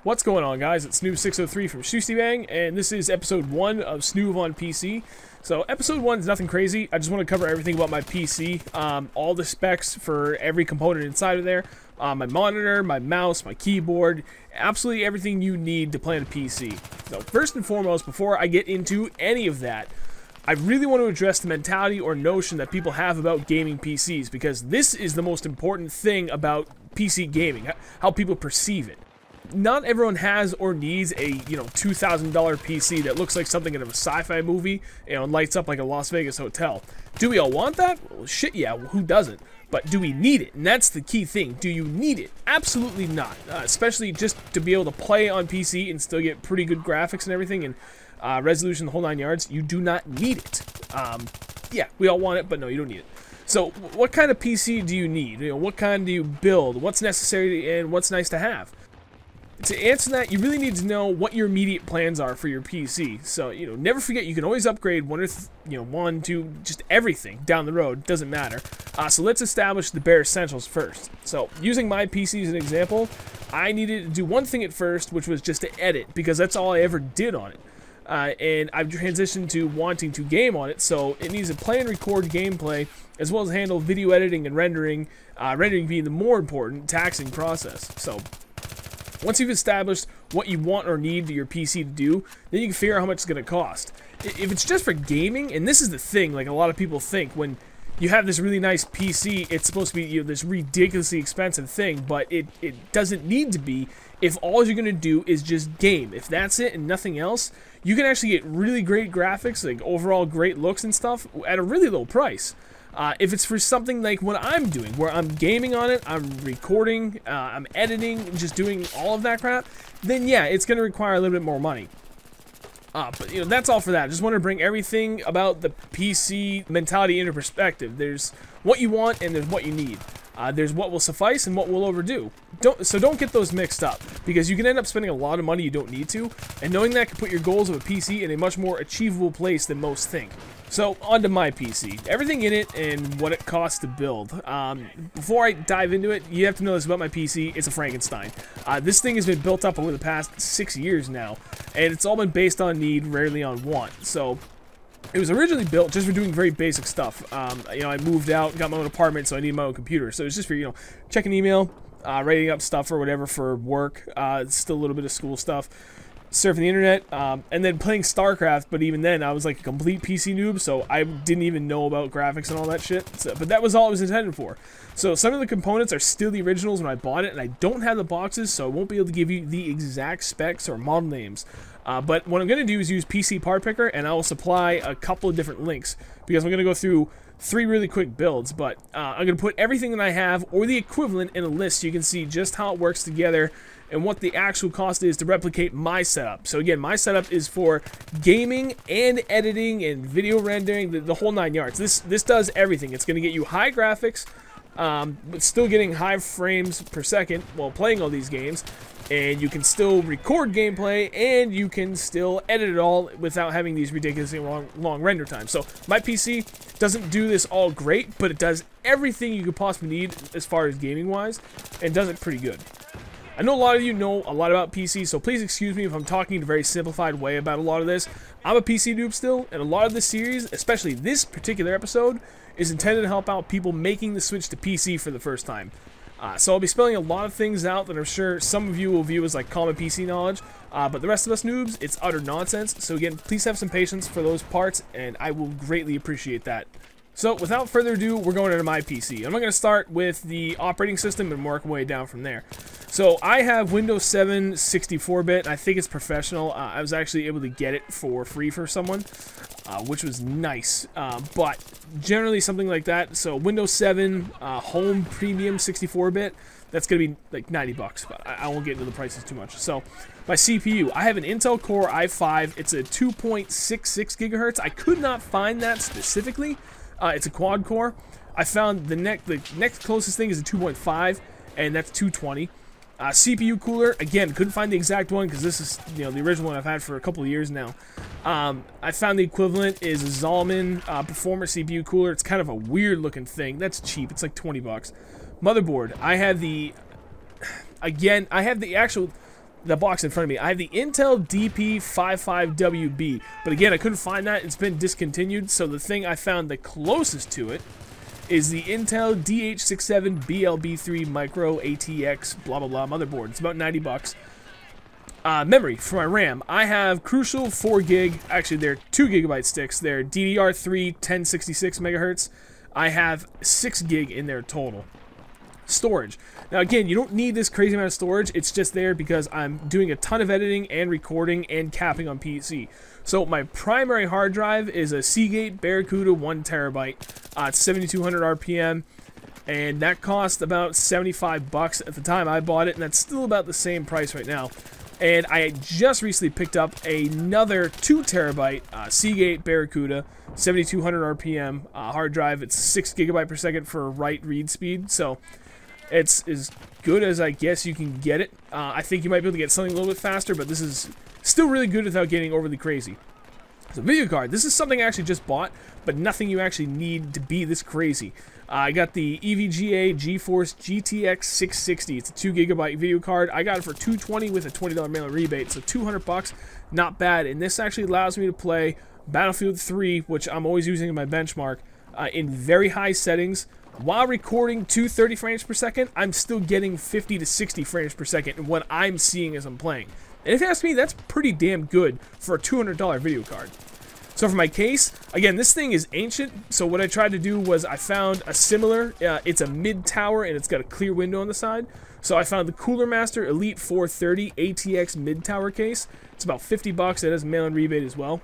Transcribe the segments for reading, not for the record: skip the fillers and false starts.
What's going on, guys? It's Snoov603 from Shustybang, and this is episode 1 of Snoov on PC. So episode 1 is nothing crazy. I just want to cover everything about my PC, all the specs for every component inside of there, my monitor, my mouse, my keyboard, absolutely everything you need to play on a PC. So first and foremost, before I get into any of that, I really want to address the mentality or notion that people have about gaming PCs, because this is the most important thing about PC gaming, how people perceive it. Not everyone has or needs a, $2,000 PC that looks like something in a sci-fi movie, and lights up like a Las Vegas hotel. Do we all want that? Well, shit, yeah, who doesn't? But do we need it? And that's the key thing. Do you need it? Absolutely not. Especially just to be able to play on PC and still get pretty good graphics and everything, and resolution, the whole 9 yards. You do not need it. Yeah, we all want it, but no, you don't need it. So, what kind of PC do you need? What kind do you build? What's necessary and what's nice to have? To answer that, you really need to know what your immediate plans are for your PC. So, never forget you can always upgrade one, two, just everything down the road. Doesn't matter. So let's establish the bare essentials first. So, using my PC as an example, I needed to do one thing at first, which was just to edit, because that's all I ever did on it. And I've transitioned to wanting to game on it, so it needs to play and record gameplay, as well as handle video editing and rendering, rendering being the more important, taxing process. So, once you've established what you want or need your PC to do, then you can figure out how much it's going to cost. If it's just for gaming, and this is the thing, like a lot of people think, when you have this really nice PC, it's supposed to be this ridiculously expensive thing, but it doesn't need to be if all you're going to do is just game. If that's it and nothing else, you can actually get really great graphics, like overall great looks and stuff, at a really low price. If it's for something like what I'm doing, where I'm gaming on it, I'm recording, I'm editing, just doing all of that crap, then yeah, it's going to require a little bit more money. But that's all for that. I just want to bring everything about the PC mentality into perspective. There's what you want and there's what you need. There's what will suffice and what will overdo. So don't get those mixed up, because you can end up spending a lot of money you don't need to, and knowing that can put your goals of a PC in a much more achievable place than most think. So, onto my PC. Everything in it and what it costs to build. Before I dive into it, you have to know this about my PC. It's a Frankenstein. This thing has been built up over the past 6 years now, and it's all been based on need, rarely on want. So, it was originally built just for doing very basic stuff. I moved out, got my own apartment, so I need my own computer. So, it's just for, checking email, writing up stuff or whatever for work. Still a little bit of school stuff. Surfing the internet, and then playing StarCraft, but even then I was like a complete PC noob, so I didn't even know about graphics and all that shit, but that was all it was intended for. So some of the components are still the originals when I bought it, and I don't have the boxes, so I won't be able to give you the exact specs or model names. But what I'm going to do is use PC Part Picker, and I will supply a couple of different links, because I'm going to go through 3 really quick builds, but I'm going to put everything that I have, or the equivalent, in a list so you can see just how it works together and what the actual cost is to replicate my setup. So again, my setup is for gaming and editing and video rendering, the whole 9 yards. This does everything. It's going to get you high graphics, but still getting high frames per second while playing all these games. And you can still record gameplay, and you can still edit it all without having these ridiculously long render times. So my PC doesn't do this all great, but it does everything you could possibly need as far as gaming-wise, and does it pretty good. I know a lot of you know a lot about PC, so please excuse me if I'm talking in a very simplified way about a lot of this. I'm a PC noob still, and a lot of this series, especially this particular episode, is intended to help out people making the switch to PC for the first time. So I'll be spelling a lot of things out that I'm sure some of you will view as like common PC knowledge, but the rest of us noobs, it's utter nonsense. So again, please have some patience for those parts, and I will greatly appreciate that. So without further ado, we're going into my PC. I'm going to start with the operating system and work my way down from there. So I have Windows 7 64-bit. I think it's professional. I was actually able to get it for free for someone, which was nice. But generally something like that. So Windows 7 Home Premium 64-bit. That's going to be like 90 bucks. But I won't get into the prices too much. So my CPU, I have an Intel Core i5. It's a 2.66 gigahertz. I could not find that specifically. It's a quad core. I found the next closest thing is a 2.5, and that's 220. CPU cooler, again, couldn't find the exact one because this is, you know, the original one I've had for a couple of years now. I found the equivalent is a Zalman Performer CPU cooler. It's kind of a weird looking thing. That's cheap. It's like 20 bucks. Motherboard. I have the, again, I have the box in front of me. I have the Intel DP55WB, but again, I couldn't find that. It's been discontinued, so the thing I found the closest to it is the Intel DH67BLB3 Micro ATX blah blah blah motherboard. It's about 90 bucks. Memory for my RAM. I have Crucial 4 gig. Actually, they're 2 gigabyte sticks. They're DDR3 1066 megahertz. I have 6 gig in there total. Storage. Now again, you don't need this crazy amount of storage. It's just there because I'm doing a ton of editing and recording and capping on PC. So my primary hard drive is a Seagate Barracuda 1 terabyte. It's 7200 RPM, and that cost about 75 bucks at the time I bought it, and that's still about the same price right now. And I just recently picked up another 2 terabyte Seagate Barracuda 7200 RPM hard drive. It's 6 gigabyte per second for write read speed, so it's as good as I guess you can get it. I think you might be able to get something a little bit faster, but this is still really good without getting overly crazy. So video card. This is something I actually just bought, but nothing you actually need to be this crazy. I got the EVGA GeForce GTX 660. It's a 2 gigabyte video card. I got it for $220 with a $20 mail-in rebate, so 200 bucks, not bad. And this actually allows me to play Battlefield 3, which I'm always using in my benchmark, in very high settings. While recording 230 frames per second, I'm still getting 50 to 60 frames per second in what I'm seeing as I'm playing. And if you ask me, that's pretty damn good for a $200 video card. So for my case, again, this thing is ancient, so what I tried to do was I found a similar, it's a mid-tower and it's got a clear window on the side. So I found the Cooler Master Elite 430 ATX mid-tower case. It's about 50 bucks, it has a mail-in rebate as well.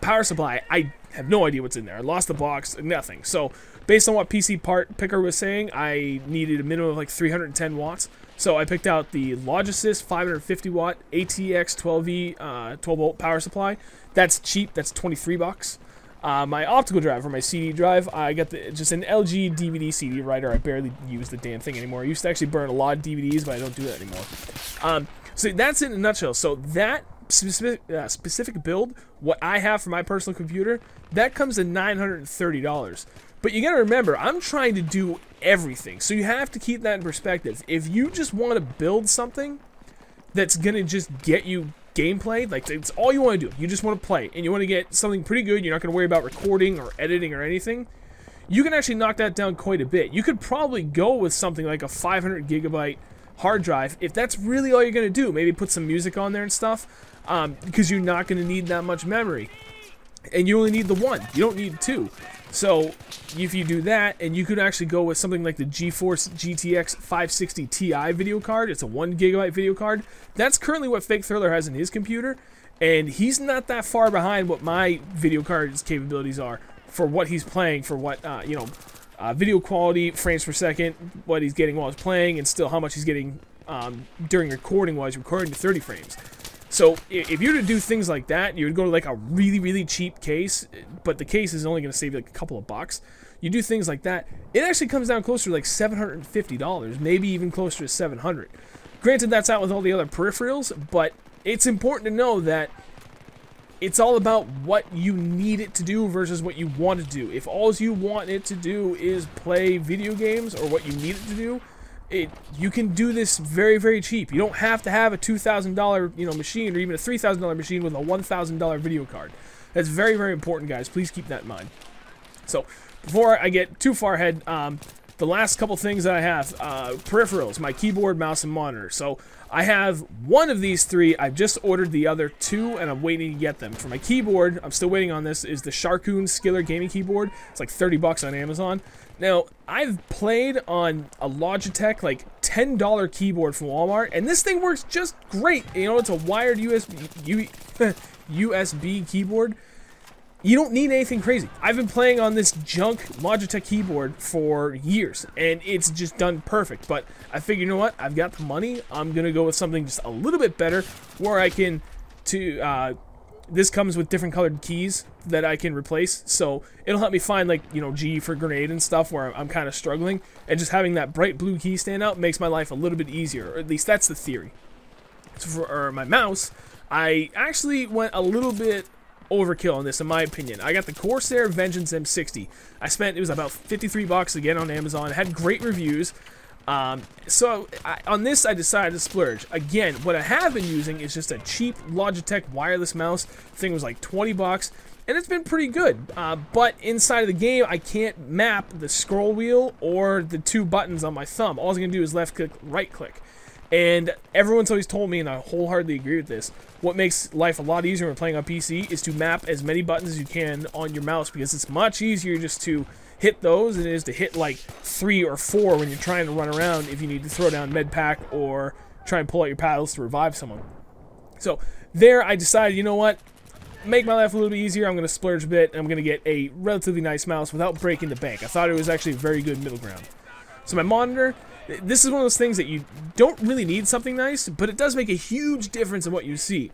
Power supply, I have no idea what's in there. I lost the box, nothing. So based on what PC Part Picker was saying, I needed a minimum of like 310 watts. So I picked out the Logisys 550 watt ATX 12V 12 volt power supply. That's cheap, that's 23 bucks. My optical drive for my CD drive, I got just an LG DVD CD writer. I barely use the damn thing anymore. I used to actually burn a lot of DVDs, but I don't do that anymore. So that's it in a nutshell. So that specific build, what I have for my personal computer, that comes to $930. But you gotta remember, I'm trying to do everything, so you have to keep that in perspective. If you just want to build something that's gonna just get you gameplay, like it's all you want to do, you just want to play, and you want to get something pretty good, you're not gonna worry about recording or editing or anything, you can actually knock that down quite a bit. You could probably go with something like a 500 gigabyte hard drive if that's really all you're gonna do. Maybe put some music on there and stuff, because you're not gonna need that much memory, and you only need the one, you don't need two. So if you do that, and you could actually go with something like the GeForce GTX 560 Ti video card, it's a 1 gigabyte video card. That's currently what Fake Thriller has in his computer, and he's not that far behind what my video card's capabilities are for what he's playing, for what, you know, video quality, frames per second, what he's getting while he's playing, and still how much he's getting during recording while he's recording to 30 frames. So if you were to do things like that, you would go to like a really, really cheap case, but the case is only going to save you like a couple of bucks. You do things like that, it actually comes down closer to like $750, maybe even closer to $700. Granted, that's out with all the other peripherals, but it's important to know that it's all about what you need it to do versus what you want to do. If all you want it to do is play video games, or what you need it to do, you can do this very, very cheap. You don't have to have a $2,000 machine, or even a $3,000 machine with a $1,000 video card. That's very, very important, guys. Please keep that in mind. So before I get too far ahead, the last couple things that I have, peripherals, my keyboard, mouse, and monitor. So I have one of these three. I've just ordered the other two, and I'm waiting to get them. For my keyboard, I'm still waiting on this, is the Sharkoon Skiller gaming keyboard. It's like 30 bucks on Amazon. Now, I've played on a Logitech, like, $10 keyboard from Walmart, and this thing works just great. You know, it's a wired USB keyboard. You don't need anything crazy. I've been playing on this junk Logitech keyboard for years, and it's just done perfect. But I figured, you know what? I've got the money. I'm going to go with something just a little bit better, where I can This comes with different colored keys that I can replace, so it'll help me find, like, you know, G for grenade and stuff where I'm kind of struggling, and just having that bright blue key stand out makes my life a little bit easier, or at least that's the theory. So for my mouse, I actually went a little bit overkill on this, in my opinion. I got the Corsair Vengeance M60. It was about 53 bucks again on Amazon. It had great reviews. On this, I decided to splurge. Again, what I have been using is just a cheap Logitech wireless mouse. The thing was like 20 bucks, and it's been pretty good. But inside of the game, I can't map the scroll wheel or the two buttons on my thumb. All I'm going to do is left click, right click. And everyone's always told me, and I wholeheartedly agree with this, what makes life a lot easier when playing on PC is to map as many buttons as you can on your mouse, because it's much easier just to hit those than it is to hit like 3 or 4 when you're trying to run around if you need to throw down med pack or try and pull out your paddles to revive someone. So there I decided, you know what, make my life a little bit easier, I'm going to splurge a bit, and I'm going to get a relatively nice mouse without breaking the bank. I thought it was actually a very good middle ground. So my monitor, this is one of those things that you don't really need something nice, but it does make a huge difference in what you see.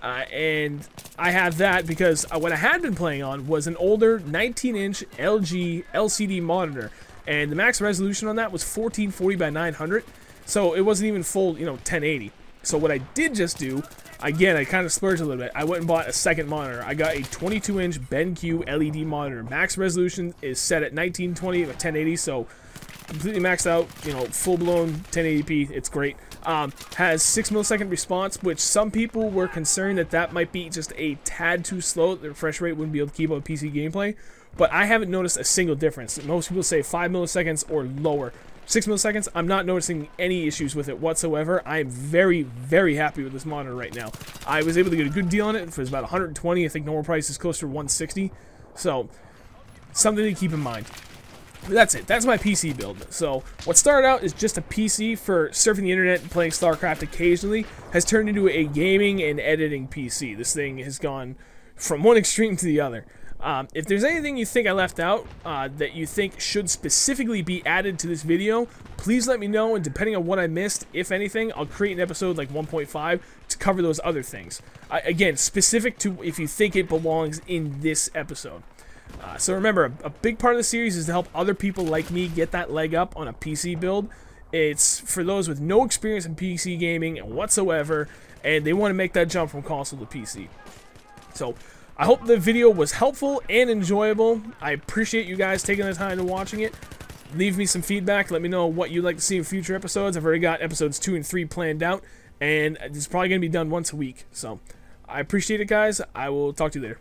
And I have that because what I had been playing on was an older 19-inch LG LCD monitor, and the max resolution on that was 1440 by 900, so it wasn't even full, you know, 1080. So what I did just do, again, I kind of splurged a little bit. I went and bought a second monitor. I got a 22-inch BenQ LED monitor. Max resolution is set at 1920 or 1080, so completely maxed out, you know, full-blown 1080p. It's great. Has 6 millisecond response, which some people were concerned that might be just a tad too slow. The refresh rate wouldn't be able to keep up with PC gameplay, but I haven't noticed a single difference. Most people say 5 milliseconds or lower. 6 milliseconds, I'm not noticing any issues with it whatsoever. I am very, very happy with this monitor right now. I was able to get a good deal on it. It was about 120. I think normal price is closer to 160. So, something to keep in mind. That's it. That's my PC build. So what started out as just a PC for surfing the internet and playing StarCraft occasionally has turned into a gaming and editing PC. This thing has gone from one extreme to the other. If there's anything you think I left out that you think should specifically be added to this video, please let me know, and depending on what I missed, if anything, I'll create an episode like 1.5 to cover those other things. Again, specific to if you think it belongs in this episode. So remember, a big part of the series is to help other people like me get that leg up on a PC build. It's for those with no experience in PC gaming whatsoever, and they want to make that jump from console to PC. So I hope the video was helpful and enjoyable. I appreciate you guys taking the time to watching it. Leave me some feedback. Let me know what you'd like to see in future episodes. I've already got episodes 2 and 3 planned out, and it's probably going to be done once a week. So I appreciate it, guys. I will talk to you later.